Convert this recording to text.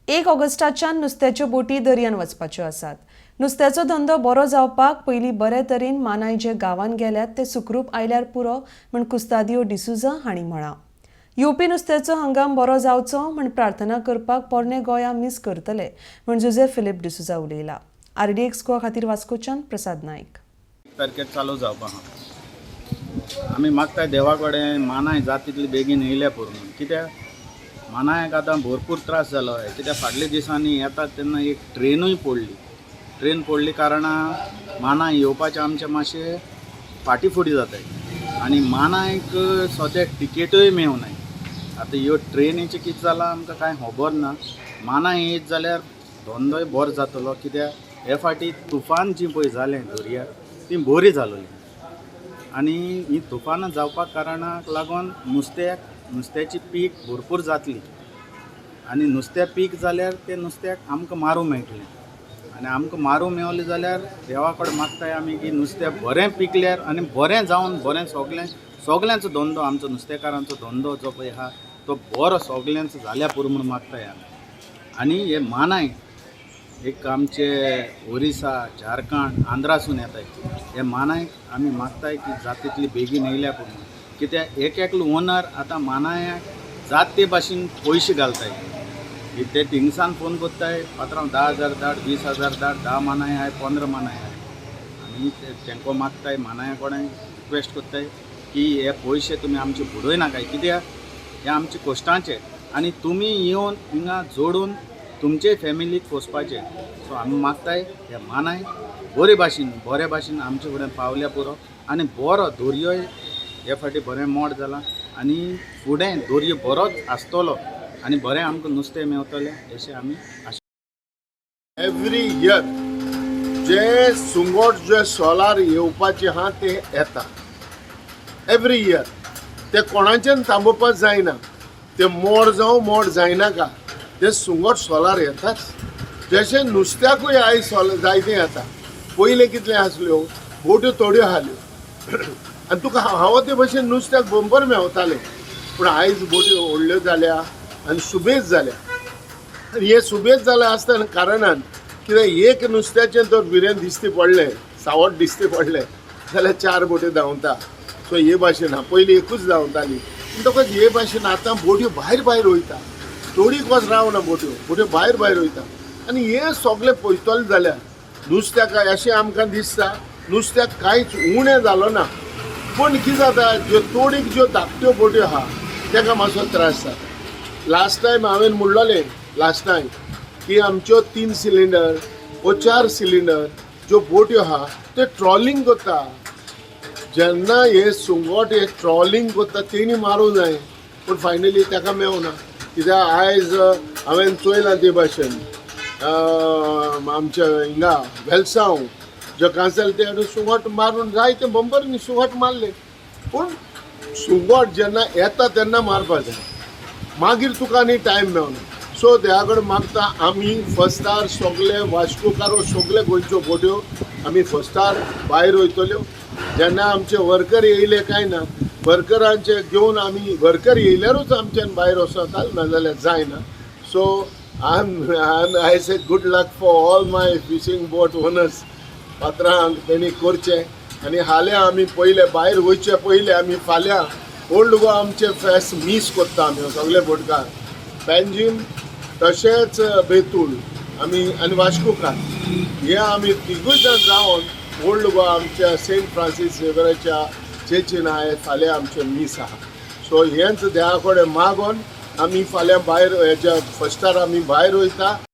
1 ऑगस्टाच्यान नुस्त्याच्यो बोटी दर्यान वचपाच्यो आसात. नुस्त्याचो धंदो बरो जावपाक पयलीं बरे तरेन मानाय जे गांवांत गेल्यात ते सुखरूप आयल्यार पुरो म्हण कुस्तादियो डिसुजा हांणी म्हळां. येवपी नुस्त्याचो हंगाम बरो जावचो म्हण प्रार्थना करपाक पोरणे गोंया मीस करतले म्हण जुजे फिलिप डिसुजा उलयला. RDXGOA खातीर वास्कोच्यान प्रसाद नायक. तारखेक चालू जावपाक आमी मागताय देवा कडेन मानाय जाता तितली बेगीन येयल्या पुरो. कित्याक मानायक आतां भरपूर त्रास जालो आहे. कित्याक फाटल्या दिसांनी येतात तेन्ना एक ट्रेनूय पडली कारणान मानाय येवपाचें आमचें मातशें फाटी फुटी जाताय आनी मानायक सद्याक टिकेटूय मेळूनाय. आतां ह्यो ट्रेनीचें कितें जालां आमकां कांय खबर ना. मानाय येयत जाल्यार धंदोय बरो जातलो. कित्याक हे फाटी तुफान जी पळय जालें दर्या ती बरी जालोली आनी ही तुफान जावपाक कारणाक लागून नुस्त्याची पीक भरपूर जातली आनी नुस्तें पीक जाल्यार ते नुस्त्याक आमकां मारूंक मेळटलें आनी आमकां मारूंक मेळलें जाल्यार देवा कडेन मागताय आमी की नुस्तें बरें पिकल्यार आनी बरें जावन बरें सगल्यांचो धंदो आमचो नुस्तेकारांचो धंदो जो पळय आहा तो बरो सगल्यांचो जाल्या पुरो म्हूण मागताय आमी. आनी हे मानाय एक आमचे ओरिसा, झारखंड, आंध्रासून येताय. हे मानायक आमी मागताय की जाता तितली बेगीन येयल्या पुरो. कित्याक एकलो ओनर आतां मानायाक जात ते भाशेन पयशे घालताय. ते थिंगसान फोन कोत्ताय पात्रांव 10,000 धाड, 20,000 धाड, 10 मानाय आहाय, 15 मानाय आहाय. आमी तेंको मागताय मानाया कडेन रिक्वेस्ट कोत्ताय की हे पयशे तुमी आमचे बुडोय नाकाय. कित्याक हे आमचे कोश्टांचे आनी तुमी येवन हिंगा जोडून तुमचे फॅमिलीक पोसपाचे. सो आमी मागताय हे मानाय बरे भाशेन आमचे कडेन पावल्या पुरो आनी बरो दर्योय हे फाटी बरें मोड जालां आनी फुडें दर्यो बरोच आसतलो आनी बरें आमकां नुस्तें मेळटलें अशें आमी आशा. एवरी इयर जे सुंगट जे सोलार येवपाचे आहा ते येता. एवरी इयर ते कोणाचें थांबोवपाक जायना. ते मोड जायनाका ते सुंगट सोलार येताच. जशें नुस्त्याकूय आयज जायतें येता. पयलीं कितलें आसल्यो बोट्यो थोड्यो आसल्यो आनी तुका हांव ते भशेन नुस्त्याक बंपर मेवतालें. पूण आयज बोट्यो व्हडल्यो जाल्या आनी सुबेज जाल्या. आनी हे सुबेज जाल्या आसतना कारणान कित्याक एक नुस्त्याचें जर बिरें दिश्टी पडलें, सावट दिश्टी पडलें जाल्यार 4 बोट्यो धांवता. सो हे भाशेन हा पयलीं एकूच धांवताली. म्हणटकच हे भाशेन आतां बोट्यो भायर वयता. थोडीक वच रावना बोट्यो भायर वयता. आनी हे सगळें पळयतलें जाल्यार नुस्त्याक अशें आमकां दिसता नुस्त्याक कांयच उणें जालो ना. पूण कितें जाता ज्यो थोडीक ज्यो धाकट्यो बोट्यो आहा ताका मातसो त्रास जाता. लास्ट टायम हांवें म्हणलोलें की आमच्यो 3 सिलिंडर वो 4 सिलिंडर ज्यो बोट्यो आहा त्यो ट्रॉलिंग कोत्ता. जेन्ना हे सुंगट हे ट्रॉलिंग कोत्ता तेणी मारूं जाय पूण फायनली ताका मेळना. कित्याक आयज हांवें चोयलां ते भाशेन आमच्या हिंगा वेलसांव जे कांसल ते सुंगट मारून जाय ते बंपरनी सुंगट मारले. पूण सुंगट जेन्ना येता तेन्ना मारपाक जाय. मागीर तुका आनी टायम मेळना. सो देवा कडेन मागता आमी फस्टार सगळे वास्कोकारो सगळे गोंयच्यो बोट्यो आमी फस्टार भायर वयतल्यो. जेन्ना आमचे वर्कर येयले कांय ना. वर्करांचे घेवन आमी वर्कर येयल्यारूच आमच्यान भायर वचता नाजाल्यार जायना. So I say good luck for all my fishing boat owners. पात्रांक तेणी करचें आनी हाल्या आमी पयले भायर वयचे पयले आमी फाल्यां ओल्ड गोवा आमचे फेस्त मीस कोत्ता आमी सगळे बोटकार. पेंजीम तशेंच बेतूल आमी आनी वास्कोकार हे आमी तिगूय जाण जावन ओल्ड गोवा आमच्या सेंट फ्रांसीस झेवियराच्या चर्चीन आयज फाल्यां आमचे मीस आहा. सो हेंच देवा कडेन मागोन आमी फाल्यां भायर हेच्या फस्टार आमी भायर वयता.